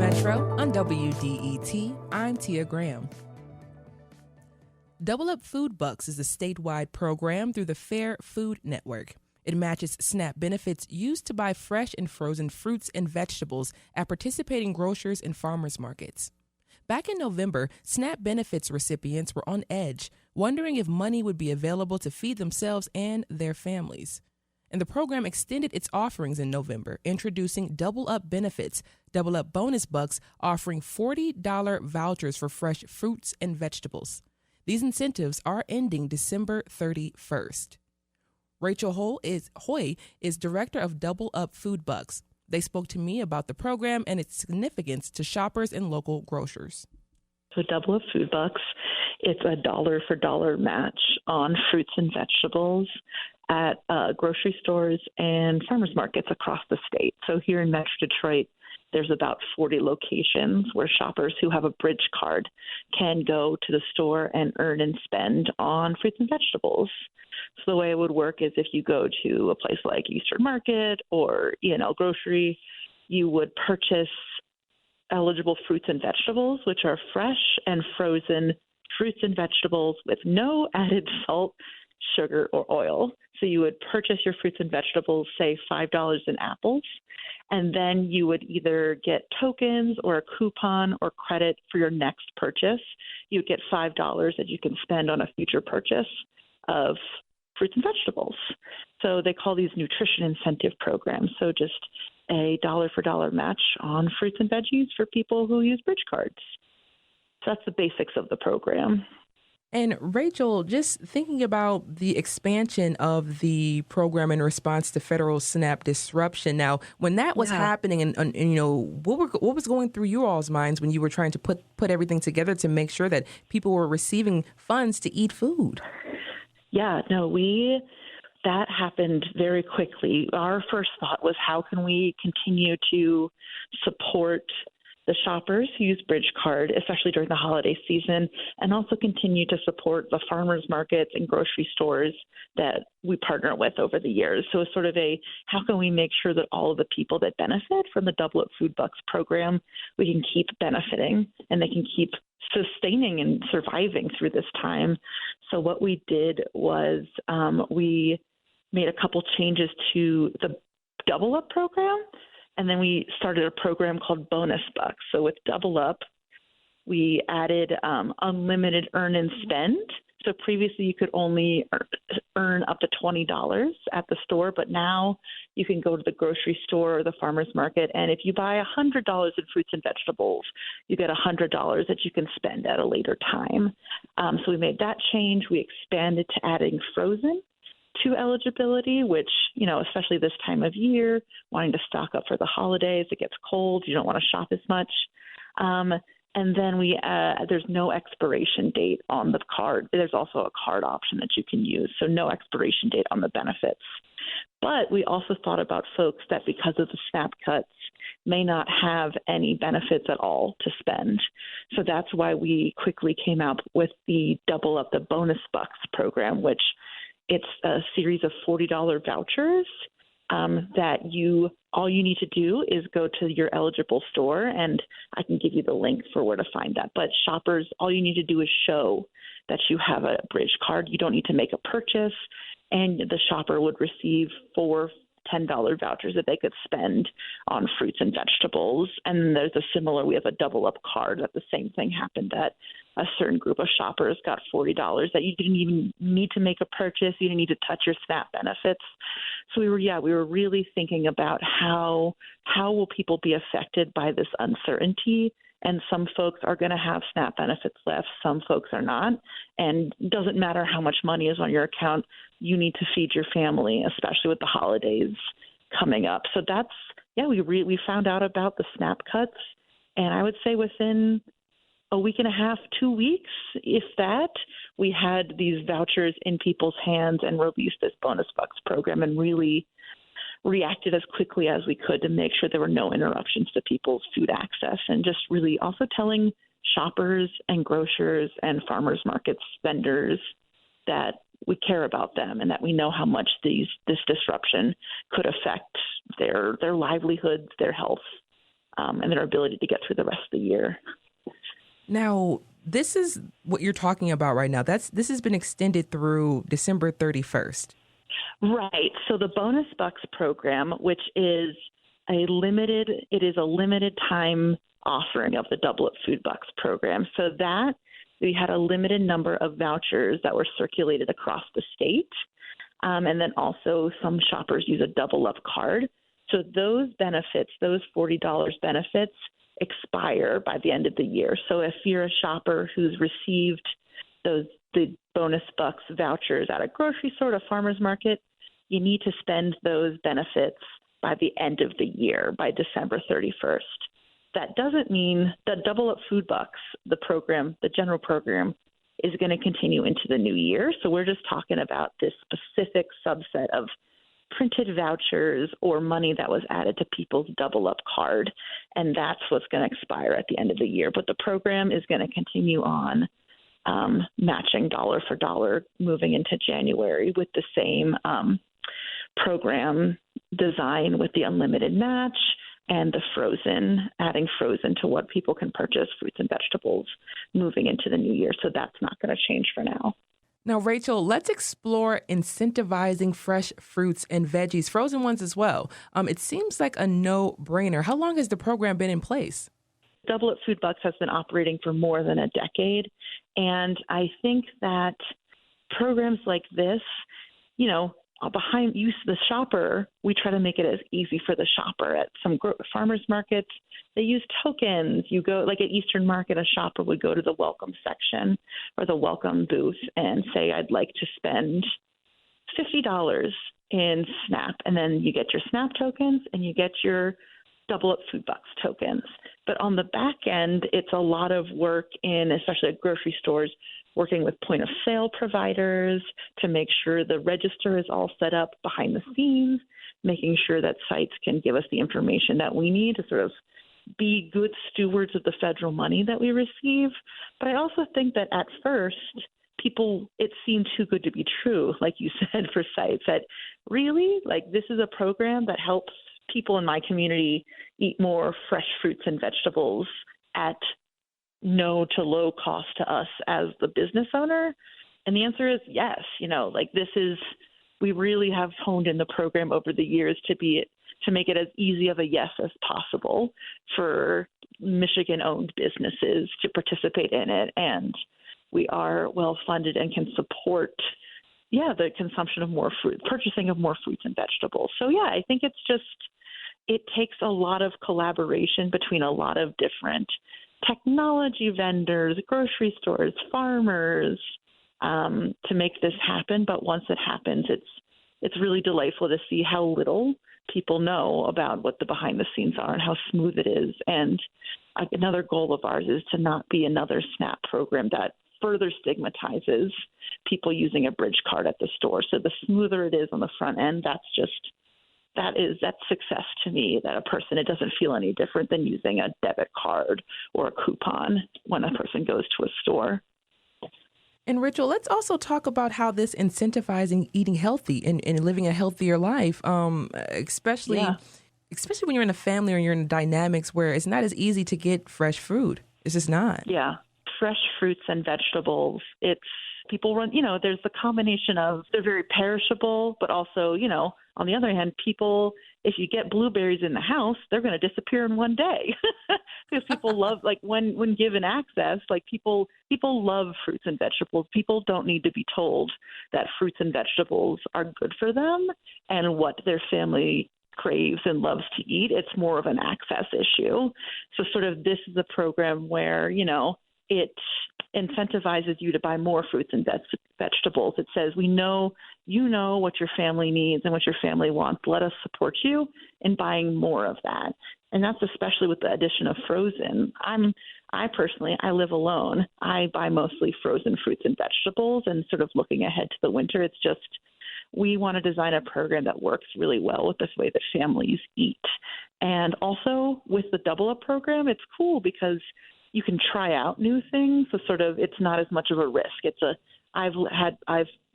Metro on WDET. I'm Tia Graham. Double Up Food Bucks is a statewide program through the Fair Food Network. It matches SNAP benefits used to buy fresh and frozen fruits and vegetables at participating grocers and farmers markets. Back in November, SNAP benefits recipients were on edge, wondering if money would be available to feed themselves and their families. And the program extended its offerings in November, introducing Double Up benefits, Double Up bonus bucks, offering $40 vouchers for fresh fruits and vegetables. These incentives are ending December 31st. Rachel Hoy is director of Double Up Food Bucks. They spoke to me about the program and its significance to shoppers and local grocers. So Double Up Food Bucks, it's a dollar for dollar match on fruits and vegetables at grocery stores and farmers markets across the state. So here in Metro Detroit, there's about 40 locations where shoppers who have a bridge card can go to the store and earn and spend on fruits and vegetables. So the way it would work is if you go to a place like Eastern Market or, grocery, you would purchase eligible fruits and vegetables, which are fresh and frozen fruits and vegetables with no added salt, sugar, or oil. So you would purchase your fruits and vegetables, say $5 in apples, and then you would either get tokens or a coupon or credit for your next purchase. You would get $5 that you can spend on a future purchase of fruits and vegetables. So they call these nutrition incentive programs. So just a dollar for dollar match on fruits and veggies for people who use bridge cards. So that's the basics of the program. And Rachel, just thinking about the expansion of the program in response to federal SNAP disruption. Now, when that was happening, and what was going through your all's minds when you were trying to put everything together to make sure that people were receiving funds to eat food? That happened very quickly. Our first thought was, how can we continue to support the shoppers who use Bridge Card, especially during the holiday season, and also continue to support the farmers markets and grocery stores that we partner with over the years. So it's sort of how can we make sure that all of the people that benefit from the Double Up Food Bucks program, we can keep benefiting and they can keep sustaining and surviving through this time. So what we did was we made a couple changes to the Double Up program, and then we started a program called Bonus Bucks. So with Double Up, we added unlimited earn and spend. So previously you could only earn up to $20 at the store, but now you can go to the grocery store or the farmer's market, and if you buy $100 in fruits and vegetables, you get $100 that you can spend at a later time. So we made that change. We expanded to adding frozen to eligibility, which, especially this time of year, wanting to stock up for the holidays, it gets cold, you don't want to shop as much. And then there's no expiration date on the card. There's also a card option that you can use, so no expiration date on the benefits. But we also thought about folks that, because of the SNAP cuts, may not have any benefits at all to spend. So that's why we quickly came out with the Double Up the Bonus Bucks program, which it's a series of $40 vouchers that all you need to do is go to your eligible store, and I can give you the link for where to find that. But shoppers, all you need to do is show that you have a Bridge Card. You don't need to make a purchase, and the shopper would receive 4 $10 vouchers that they could spend on fruits and vegetables. And we have a Double Up card that the same thing happened, that a certain group of shoppers got $40 that you didn't even need to make a purchase. You didn't need to touch your SNAP benefits. So we were really thinking about how will people be affected by this uncertainty. And some folks are going to have SNAP benefits left. Some folks are not. And it doesn't matter how much money is on your account. You need to feed your family, especially with the holidays coming up. So we found out about the SNAP cuts. And I would say within a week and a half, 2 weeks, if that, we had these vouchers in people's hands and released this Bonus Bucks program and really reacted as quickly as we could to make sure there were no interruptions to people's food access, and just really also telling shoppers and grocers and farmers markets vendors that we care about them and that we know how much this disruption could affect their livelihoods, their health, and their ability to get through the rest of the year. Now, this is what you're talking about right now. This has been extended through December 31st. Right. So the Bonus Bucks program, which is a limited time offering of the Double Up Food Bucks program. So that we had a limited number of vouchers that were circulated across the state. And then also some shoppers use a Double Up card. So those benefits, those $40 benefits, expire by the end of the year. So if you're a shopper who's received the Bonus Bucks vouchers at a grocery store, a farmer's market, you need to spend those benefits by the end of the year, by December 31st. That doesn't mean that Double Up Food Bucks, the program, the general program, is going to continue into the new year. So we're just talking about this specific subset of printed vouchers or money that was added to people's Double Up card, and that's what's going to expire at the end of the year. But the program is going to continue on matching dollar for dollar moving into January with the same program design with the unlimited match and the frozen, adding frozen to what people can purchase, fruits and vegetables, moving into the new year. So that's not going to change for now. Now, Rachel, let's explore incentivizing fresh fruits and veggies, frozen ones as well. It seems like a no-brainer. How long has the program been in place? Double Up Food Bucks has been operating for more than a decade. And I think that programs like this, behind use the shopper, we try to make it as easy for the shopper. At some farmers markets, they use tokens. You go, like at Eastern Market, a shopper would go to the welcome section or the welcome booth and say, I'd like to spend $50 in SNAP. And then you get your SNAP tokens and you get your Double Up Food Bucks tokens. But on the back end, it's a lot of work in, especially at grocery stores, working with point of sale providers to make sure the register is all set up behind the scenes, making sure that sites can give us the information that we need to sort of be good stewards of the federal money that we receive. But I also think that at first, it seemed too good to be true, like you said, for sites that really, like, this is a program that helps people in my community eat more fresh fruits and vegetables at no to low cost to us as the business owner? And the answer is yes. We really have honed in the program over the years to make it as easy of a yes as possible for Michigan-owned businesses to participate in it. And we are well funded and can support, the consumption of more fruit, purchasing of more fruits and vegetables. So I think it takes a lot of collaboration between a lot of different technology vendors, grocery stores, farmers, to make this happen. But once it happens, it's really delightful to see how little people know about what the behind the scenes are and how smooth it is. And another goal of ours is to not be another SNAP program that further stigmatizes people using a bridge card at the store. So the smoother it is on the front end, that's success to me, that it doesn't feel any different than using a debit card or a coupon when a person goes to a store. And Rachel, let's also talk about how this incentivizing eating healthy and living a healthier life, especially when you're in a family or you're in dynamics where it's not as easy to get fresh food. It's just not. Yeah. Fresh fruits and vegetables. People run, there's the combination of they're very perishable, but also, on the other hand, if you get blueberries in the house, they're going to disappear in one day because people love, like when given access, like people love fruits and vegetables. People don't need to be told that fruits and vegetables are good for them and what their family craves and loves to eat. It's more of an access issue. So sort of this is a program where, it incentivizes you to buy more fruits and vegetables. It says, we know you know what your family needs and what your family wants. Let us support you in buying more of that. And that's especially with the addition of frozen. I personally live alone. I buy mostly frozen fruits and vegetables, and sort of looking ahead to the winter, it's just we want to design a program that works really well with the way that families eat. And also with the Double Up program, it's cool because you can try out new things. So sort of it's not as much of a risk. I've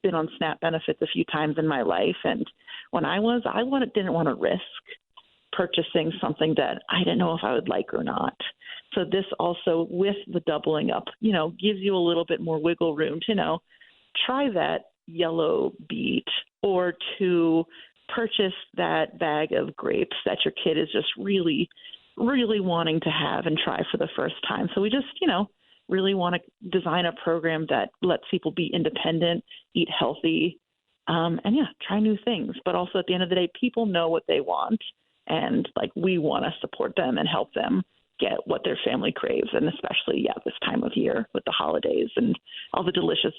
been on SNAP benefits a few times in my life, and when didn't want to risk purchasing something that I didn't know if I would like or not. So this also, with the doubling up, gives you a little bit more wiggle room to, try that yellow beet or to purchase that bag of grapes that your kid is just really, really wanting to have and try for the first time. So we just, really want to design a program that lets people be independent, eat healthy, and try new things. But also at the end of the day, people know what they want, and we want to support them and help them get what their family craves, and especially this time of year with the holidays and all the delicious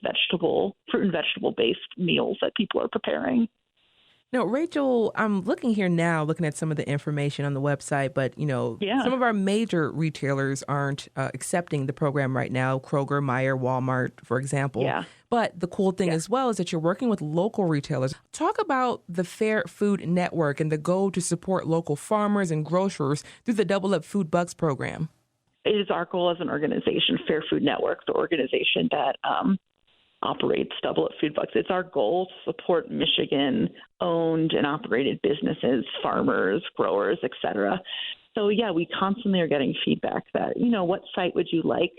fruit and vegetable based meals that people are preparing. Now, Rachel, I'm looking here now, looking at some of the information on the website, but, some of our major retailers aren't accepting the program right now, Kroger, Meijer, Walmart, for example. Yeah. But the cool thing as well is that you're working with local retailers. Talk about the Fair Food Network and the goal to support local farmers and grocers through the Double Up Food Bucks program. It is our goal as an organization, Fair Food Network, the organization that operates Double Up Food Bucks. It's our goal to support Michigan-owned and operated businesses, farmers, growers, et cetera. So, we constantly are getting feedback that, what site would you like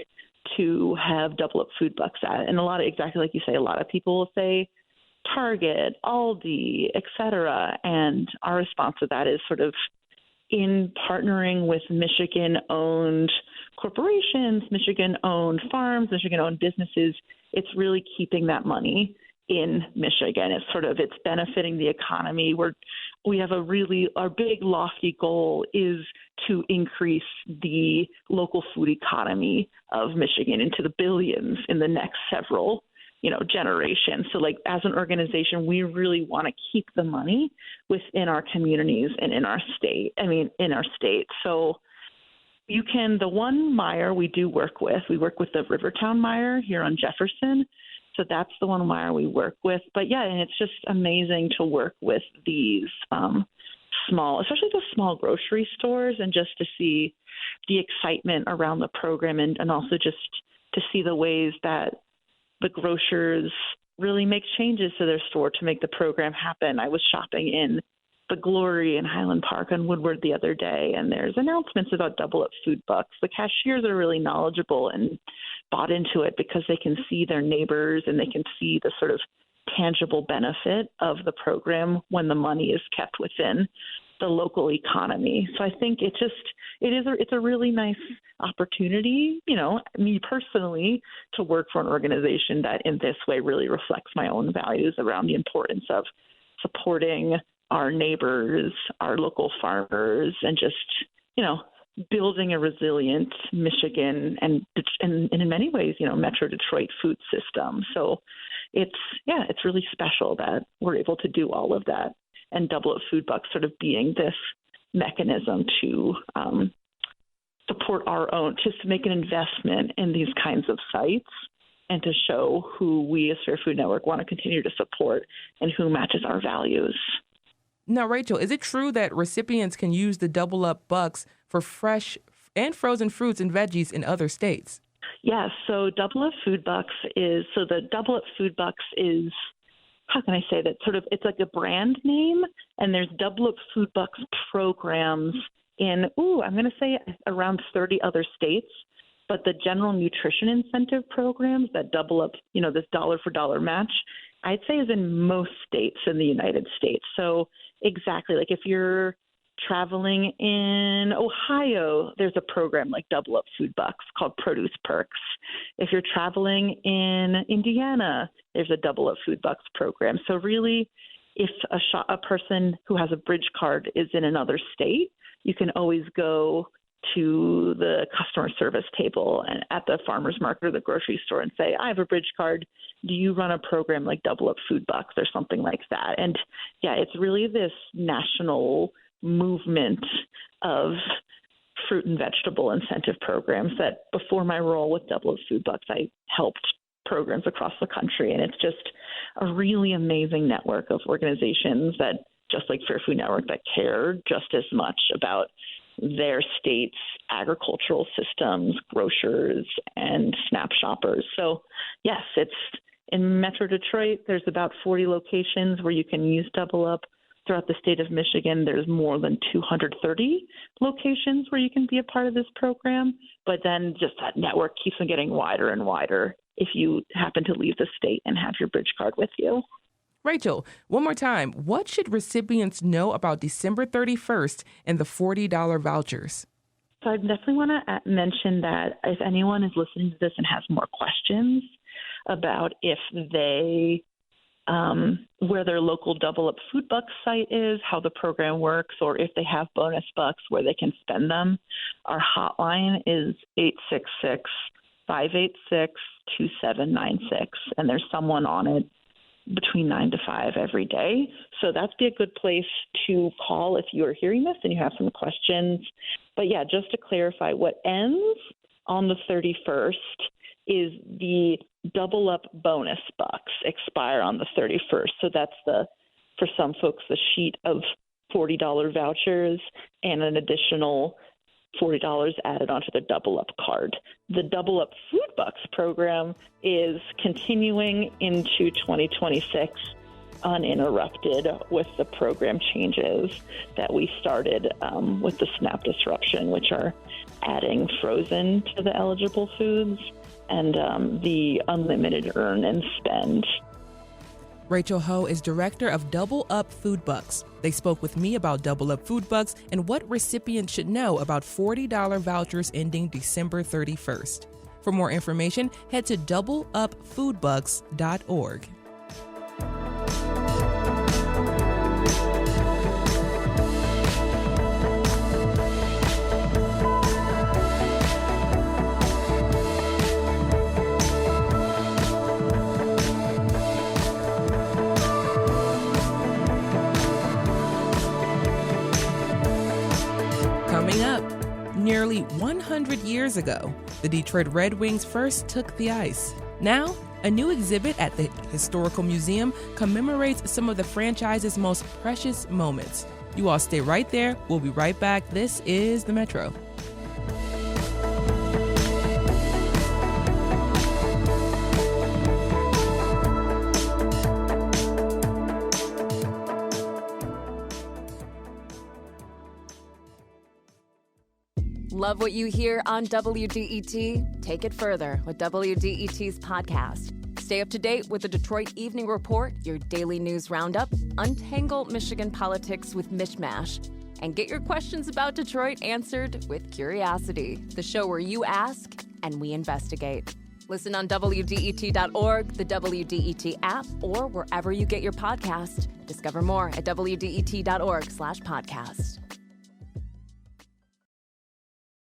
to have Double Up Food Bucks at? And exactly like you say, a lot of people will say Target, Aldi, et cetera. And our response to that is sort of in partnering with Michigan-owned corporations, Michigan-owned farms, Michigan-owned businesses, it's really keeping that money in Michigan. It's benefiting the economy. We have our big lofty goal is to increase the local food economy of Michigan into the billions in the next several generations. So as an organization, we really want to keep the money within our communities and in our state. So the one Meijer we do work with, the Rivertown Meijer here on Jefferson. So that's the one Meijer we work with. But and it's just amazing to work with these especially the small grocery stores, and just to see the excitement around the program and also just to see the ways that the grocers really make changes to their store to make the program happen. I was shopping in the Glory in Highland Park on Woodward the other day, and there's announcements about Double Up Food Bucks. The cashiers are really knowledgeable and bought into it because they can see their neighbors and they can see the sort of tangible benefit of the program when the money is kept within the local economy. So I think it's a really nice opportunity, me personally, to work for an organization that in this way really reflects my own values around the importance of supporting our neighbors, our local farmers, and just, building a resilient Michigan and in many ways, Metro Detroit food system. So it's really special that we're able to do all of that, and Double Up Food Bucks sort of being this mechanism to support our own, just to make an investment in these kinds of sites and to show who we as Fair Food Network want to continue to support and who matches our values. Now, Rachel, is it true that recipients can use the Double Up Bucks for fresh and frozen fruits and veggies in other states? Yes. So Double Up Food Bucks is how can I say that? It's like a brand name, and there's Double Up Food Bucks programs in, I'm going to say around 30 other states. But the general nutrition incentive programs that double up, this dollar for dollar match, I'd say is in most states in the United States. So exactly, like if you're traveling in Ohio, there's a program like Double Up Food Bucks called Produce Perks. If you're traveling in Indiana, there's a Double Up Food Bucks program. So really, if a person who has a bridge card is in another state, you can always go to the customer service table and at the farmer's market or the grocery store and say, I have a bridge card. Do you run a program like Double Up Food Bucks or something like that? And yeah, it's really this national movement of fruit and vegetable incentive programs that before my role with Double Up Food Bucks, I helped programs across the country. And it's just a really amazing network of organizations that, just like Fair Food Network, that care just as much about their state's agricultural systems, grocers, and SNAP shoppers. So, yes, it's in Metro Detroit. There's about 40 locations where you can use Double Up. throughout the state of Michigan, there's more than 230 locations where you can be a part of this program. But then just that network keeps on getting wider and wider if you happen to leave the state and have your bridge card with you. Rachel, one more time, what should recipients know about December 31st and the $40 vouchers? So I definitely want to mention that if anyone is listening to this and has more questions about if they where their local Double Up Food Bucks site is, how the program works, or if they have bonus bucks where they can spend them, our hotline is 866-586-2796, and there's someone on it between 9 to 5 every day. So that'd be a good place to call if you are hearing this and you have some questions. But yeah, just to clarify, what ends on the 31st is the Double Up bonus bucks expire on the 31st. So that's for some folks, the sheet of $40 vouchers and an additional $40 added onto the Double Up card. The Double Up Food Bucks program is continuing into 2026 uninterrupted with the program changes that we started with the SNAP disruption, which are adding frozen to the eligible foods and the unlimited earn and spend. Rachel Ho is director of Double Up Food Bucks. They spoke with me about Double Up Food Bucks and what recipients should know about $40 vouchers ending December 31st. For more information, head to doubleupfoodbucks.org. Coming up, nearly 100 years ago, the Detroit Red Wings first took the ice. Now, a new exhibit at the Historical Museum commemorates some of the franchise's most precious moments. You all stay right there. We'll be right back. This is The Metro. Love what you hear on WDET? Take it further with WDET's podcast. Stay up to date with the Detroit Evening Report, your daily news roundup, untangle Michigan politics with Mishmash, and get your questions about Detroit answered with Curiosity, the show where you ask and we investigate. Listen on WDET.org, the WDET app, or wherever you get your podcast. Discover more at WDET.org/podcast.